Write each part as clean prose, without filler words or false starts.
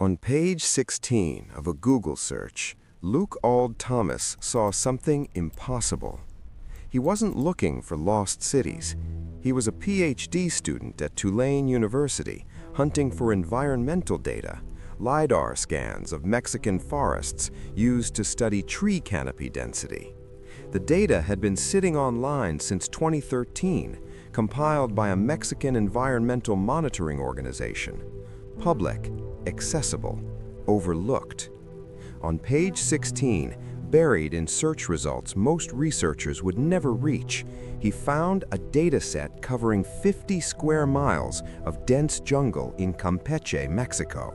On page 16 of a Google search, Luke Auld-Thomas saw something impossible. He wasn't looking for lost cities. He was a PhD student at Tulane University, hunting for environmental data, LIDAR scans of Mexican forests used to study tree canopy density. The data had been sitting online since 2013, compiled by a Mexican environmental monitoring organization. Public, accessible, overlooked. On page 16, buried in search results most researchers would never reach, he found a data set covering 50 square miles of dense jungle in Campeche, Mexico.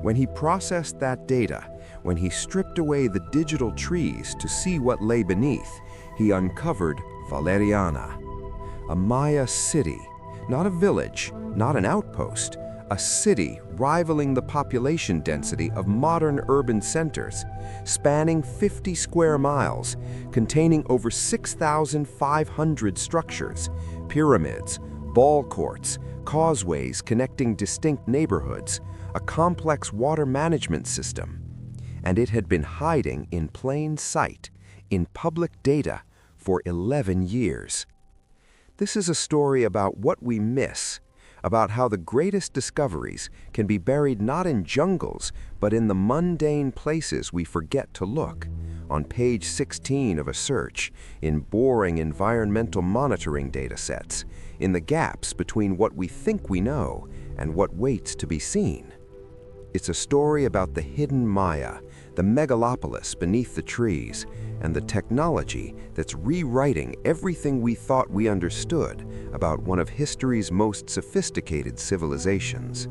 When he processed that data, when he stripped away the digital trees to see what lay beneath, he uncovered Valeriana, a Maya city, not a village, not an outpost, a city rivaling the population density of modern urban centers, spanning 50 square miles, containing over 6,500 structures, pyramids, ball courts, causeways connecting distinct neighborhoods, a complex water management system. And it had been hiding in plain sight, in public data, for 11 years. This is a story about what we miss, about how the greatest discoveries can be buried not in jungles, but in the mundane places we forget to look. On page 16 of a search, in boring environmental monitoring data sets, in the gaps between what we think we know and what waits to be seen. It's a story about the hidden Maya, the megalopolis beneath the trees, and the technology that's rewriting everything we thought we understood about one of history's most sophisticated civilizations.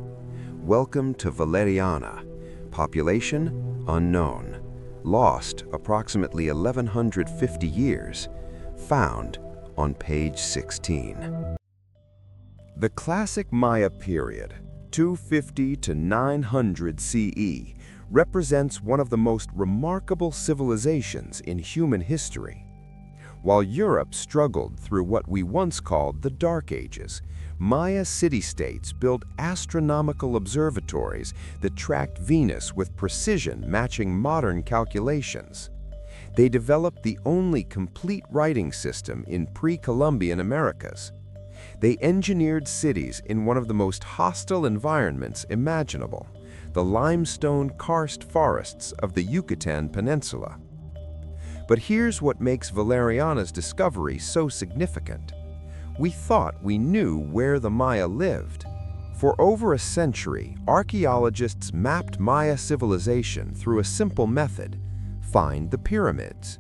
Welcome to Valeriana. Population unknown. Lost approximately 1150 years. Found on page 16. The classic Maya period, 250 to 900 CE, represents one of the most remarkable civilizations in human history. While Europe struggled through what we once called the Dark Ages, Maya city-states built astronomical observatories that tracked Venus with precision matching modern calculations. They developed the only complete writing system in pre-Columbian Americas. They engineered cities in one of the most hostile environments imaginable, the limestone karst forests of the Yucatan Peninsula. But here's what makes Valeriana's discovery so significant. We thought we knew where the Maya lived. For over a century, archaeologists mapped Maya civilization through a simple method: find the pyramids.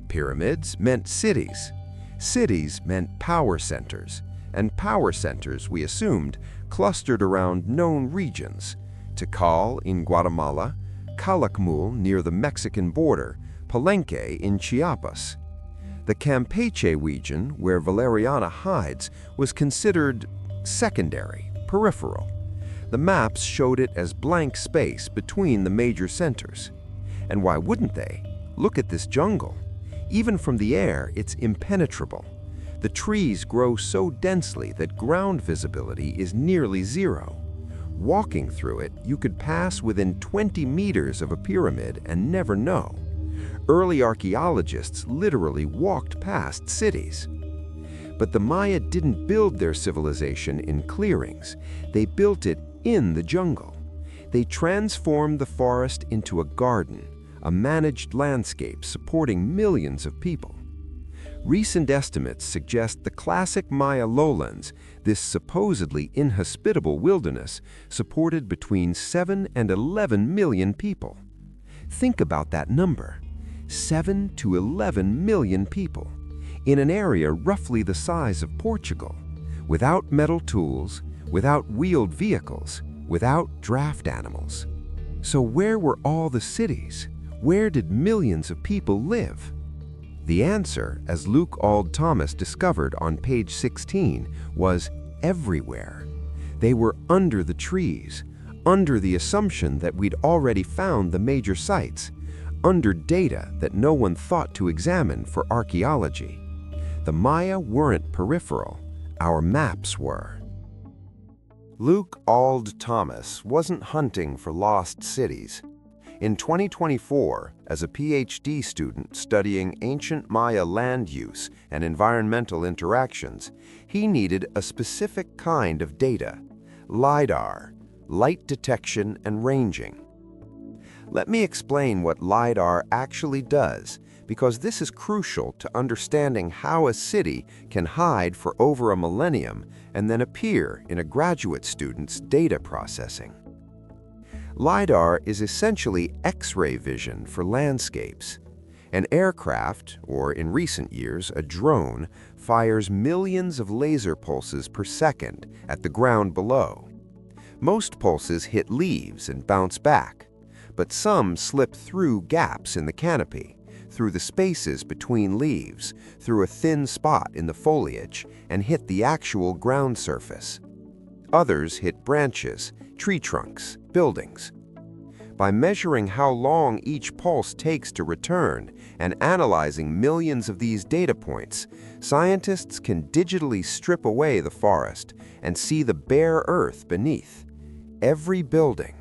Pyramids meant cities. Cities meant power centers. And power centers, we assumed, clustered around known regions: Tikal in Guatemala, Calakmul near the Mexican border, Palenque in Chiapas. The Campeche region, where Valeriana hides, was considered secondary, peripheral. The maps showed it as blank space between the major centers. And why wouldn't they? Look at this jungle. Even from the air, it's impenetrable. The trees grow so densely that ground visibility is nearly zero. Walking through it, you could pass within 20 meters of a pyramid and never know. Early archaeologists literally walked past cities. But the Maya didn't build their civilization in clearings. They built it in the jungle. They transformed the forest into a garden, a managed landscape supporting millions of people. Recent estimates suggest the classic Maya lowlands, this supposedly inhospitable wilderness, supported between 7 and 11 million people. Think about that number. 7 to 11 million people, in an area roughly the size of Portugal, without metal tools, without wheeled vehicles, without draft animals. So where were all the cities? Where did millions of people live? The answer, as Luke Auld-Thomas discovered on page 16, was everywhere. They were under the trees, under the assumption that we'd already found the major sites, under data that no one thought to examine for archaeology. The Maya weren't peripheral, our maps were. Luke Auld-Thomas wasn't hunting for lost cities. In 2024, as a PhD student studying ancient Maya land use and environmental interactions, he needed a specific kind of data: LIDAR, light detection and ranging. Let me explain what LIDAR actually does, because this is crucial to understanding how a city can hide for over a millennium and then appear in a graduate student's data processing. LIDAR is essentially X-ray vision for landscapes. An aircraft, or in recent years a drone, fires millions of laser pulses per second at the ground below. Most pulses hit leaves and bounce back, but some slip through gaps in the canopy, through the spaces between leaves, through a thin spot in the foliage, and hit the actual ground surface. Others hit branches, tree trunks, buildings. By measuring how long each pulse takes to return and analyzing millions of these data points, scientists can digitally strip away the forest and see the bare earth beneath. Every building,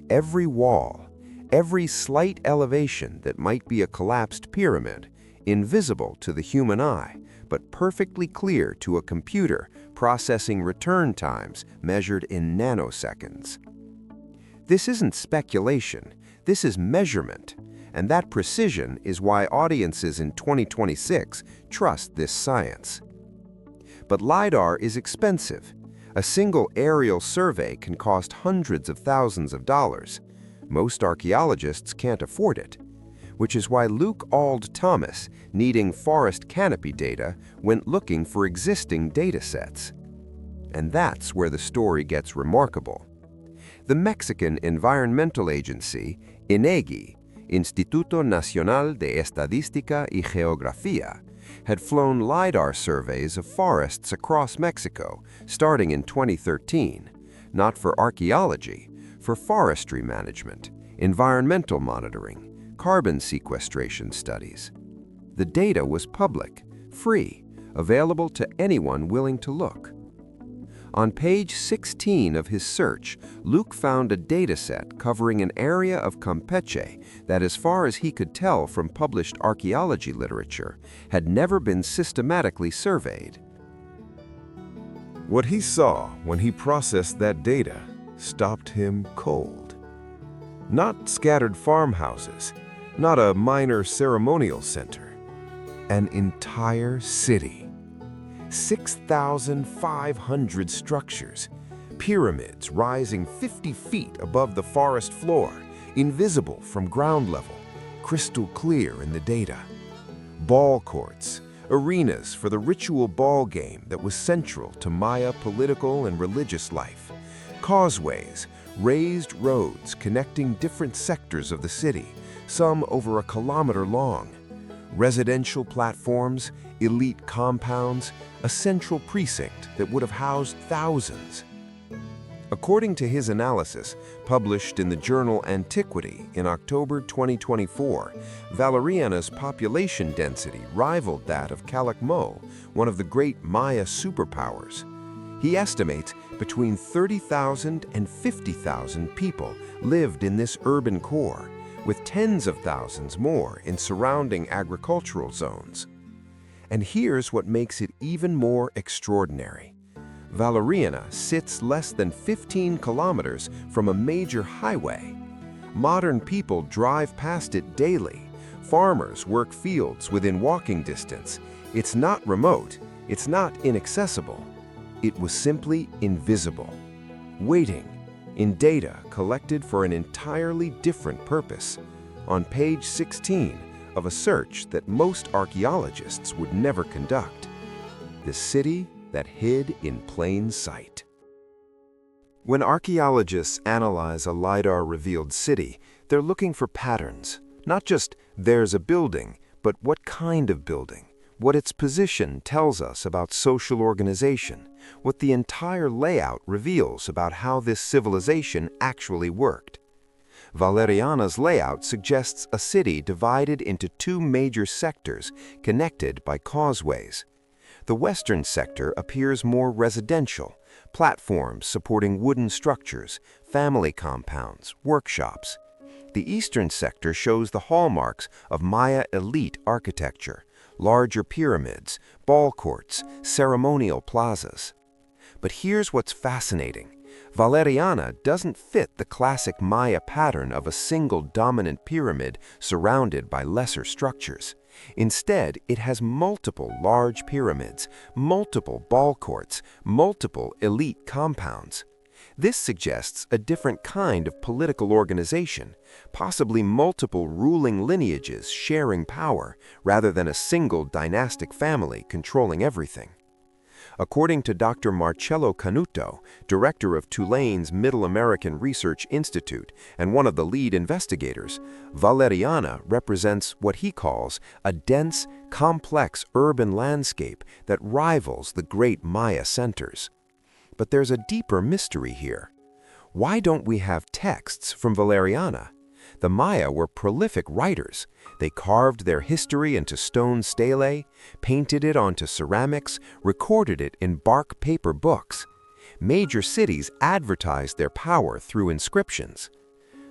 every wall, every slight elevation that might be a collapsed pyramid, invisible to the human eye, but perfectly clear to a computer processing return times measured in nanoseconds. This isn't speculation, this is measurement, and that precision is why audiences in 2026 trust this science. But LIDAR is expensive. A single aerial survey can cost hundreds of thousands of dollars. Most archaeologists can't afford it, which is why Luke Auld-Thomas, needing forest canopy data, went looking for existing data sets. And that's where the story gets remarkable. The Mexican environmental agency, INEGI, Instituto Nacional de Estadística y Geografía, had flown LIDAR surveys of forests across Mexico starting in 2013, not for archaeology, for forestry management, environmental monitoring, carbon sequestration studies. The data was public, free, available to anyone willing to look. On page 16 of his search, Luke found a dataset covering an area of Campeche that, as far as he could tell from published archaeology literature, had never been systematically surveyed. What he saw when he processed that data stopped him cold. Not scattered farmhouses, not a minor ceremonial center, an entire city. 6,500 structures, pyramids rising 50 feet above the forest floor, invisible from ground level, crystal clear in the data. Ball courts, arenas for the ritual ball game that was central to Maya political and religious life. Causeways, raised roads connecting different sectors of the city, some over a kilometer long. Residential platforms, elite compounds, a central precinct that would have housed thousands. According to his analysis, published in the journal Antiquity in October 2024, Valeriana's population density rivaled that of Calakmul, one of the great Maya superpowers. He estimates between 30,000 and 50,000 people lived in this urban core, with tens of thousands more in surrounding agricultural zones. And here's what makes it even more extraordinary. Valeriana sits less than 15 kilometers from a major highway. Modern people drive past it daily. Farmers work fields within walking distance. It's not remote. It's not inaccessible. It was simply invisible, waiting in data collected for an entirely different purpose, on page 16 of a search that most archaeologists would never conduct. The city that hid in plain sight. When archaeologists analyze a LIDAR-revealed city, they're looking for patterns. Not just, there's a building, but what kind of building, what its position tells us about social organization, what the entire layout reveals about how this civilization actually worked. Valeriana's layout suggests a city divided into two major sectors connected by causeways. The western sector appears more residential, platforms supporting wooden structures, family compounds, workshops. The eastern sector shows the hallmarks of Maya elite architecture, larger pyramids, ball courts, ceremonial plazas. But here's what's fascinating. Valeriana doesn't fit the classic Maya pattern of a single dominant pyramid surrounded by lesser structures. Instead, it has multiple large pyramids, multiple ball courts, multiple elite compounds. This suggests a different kind of political organization, possibly multiple ruling lineages sharing power, rather than a single dynastic family controlling everything. According to Dr. Marcello Canuto, director of Tulane's Middle American Research Institute and one of the lead investigators, Valeriana represents what he calls a dense, complex urban landscape that rivals the great Maya centers. But there's a deeper mystery here. Why don't we have texts from Valeriana? The Maya were prolific writers. They carved their history into stone stelae, painted it onto ceramics, recorded it in bark paper books. Major cities advertised their power through inscriptions.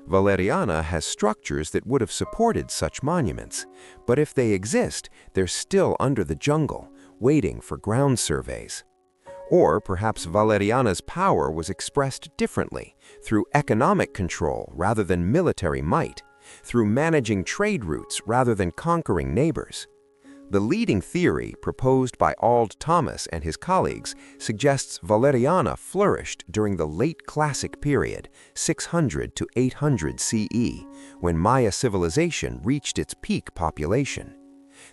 Valeriana has structures that would have supported such monuments, but if they exist, they're still under the jungle, waiting for ground surveys. Or perhaps Valeriana's power was expressed differently, through economic control rather than military might, through managing trade routes rather than conquering neighbors. The leading theory proposed by Auld-Thomas and his colleagues suggests Valeriana flourished during the late Classic period, 600 to 800 CE, when Maya civilization reached its peak population.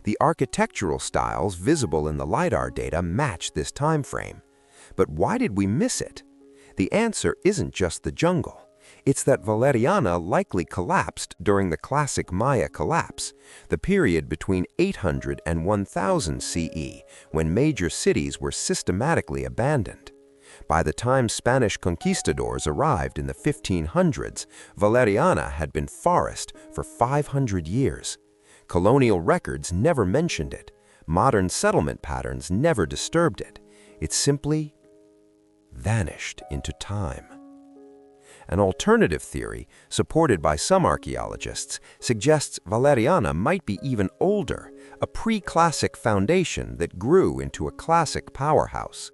The architectural styles visible in the LIDAR data match this time frame. But why did we miss it? The answer isn't just the jungle. It's that Valeriana likely collapsed during the classic Maya collapse, the period between 800 and 1000 CE, when major cities were systematically abandoned. By the time Spanish conquistadors arrived in the 1500s, Valeriana had been forest for 500 years. Colonial records never mentioned it. Modern settlement patterns never disturbed it. It simply vanished into time. An alternative theory, supported by some archaeologists, suggests Valeriana might be even older, a pre-classic foundation that grew into a classic powerhouse.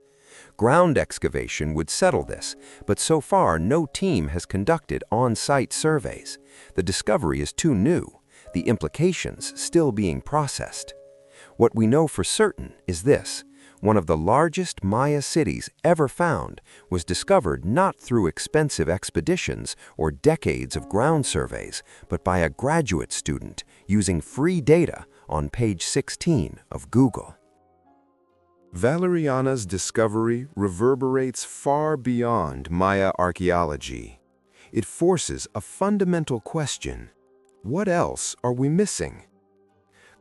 Ground excavation would settle this, but so far no team has conducted on-site surveys. The discovery is too new, the implications still being processed. What we know for certain is this: one of the largest Maya cities ever found was discovered not through expensive expeditions or decades of ground surveys, but by a graduate student using free data on page 16 of Google. Valeriana's discovery reverberates far beyond Maya archaeology. It forces a fundamental question: what else are we missing?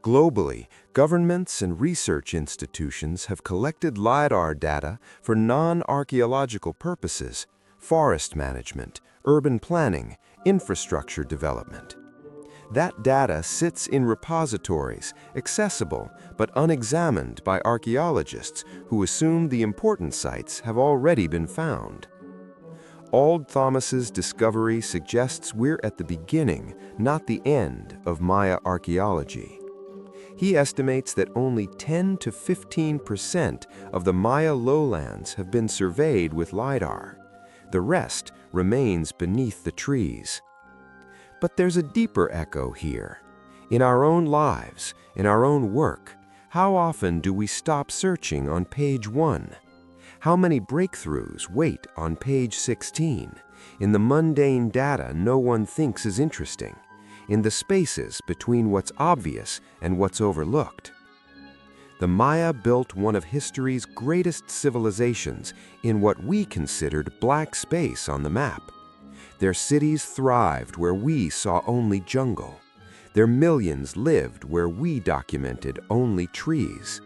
Globally, governments and research institutions have collected LIDAR data for non-archaeological purposes: forest management, urban planning, infrastructure development. That data sits in repositories, accessible but unexamined by archaeologists who assume the important sites have already been found. Auld-Thomas's discovery suggests we're at the beginning, not the end, of Maya archaeology. He estimates that only 10 to 15% of the Maya lowlands have been surveyed with LIDAR. The rest remains beneath the trees. But there's a deeper echo here. In our own lives, in our own work, how often do we stop searching on page 1? How many breakthroughs wait on page 16, in the mundane data no one thinks is interesting, in the spaces between what's obvious and what's overlooked? The Maya built one of history's greatest civilizations in what we considered black space on the map. Their cities thrived where we saw only jungle. Their millions lived where we documented only trees.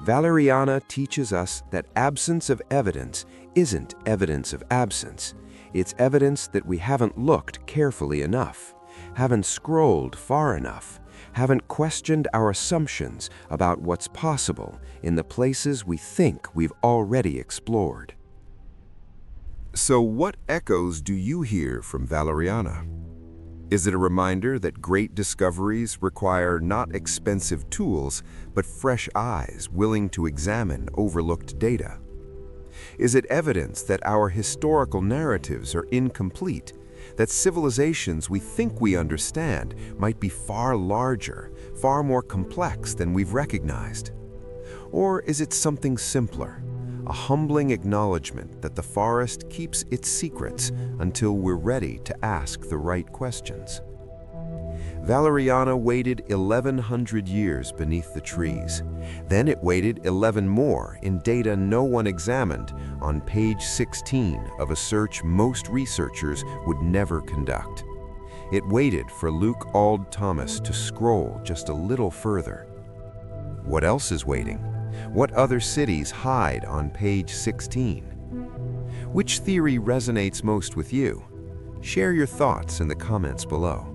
Valeriana teaches us that absence of evidence isn't evidence of absence. It's evidence that we haven't looked carefully enough, haven't scrolled far enough, haven't questioned our assumptions about what's possible in the places we think we've already explored. So what echoes do you hear from Valeriana? Is it a reminder that great discoveries require not expensive tools, but fresh eyes willing to examine overlooked data? Is it evidence that our historical narratives are incomplete, that civilizations we think we understand might be far larger, far more complex than we've recognized? Or is it something simpler, a humbling acknowledgement that the forest keeps its secrets until we're ready to ask the right questions? Valeriana waited 1,100 years beneath the trees. Then it waited 11 more in data no one examined on page 16 of a search most researchers would never conduct. It waited for Luke Auld-Thomas to scroll just a little further. What else is waiting? What other cities hide on page 16? Which theory resonates most with you? Share your thoughts in the comments below.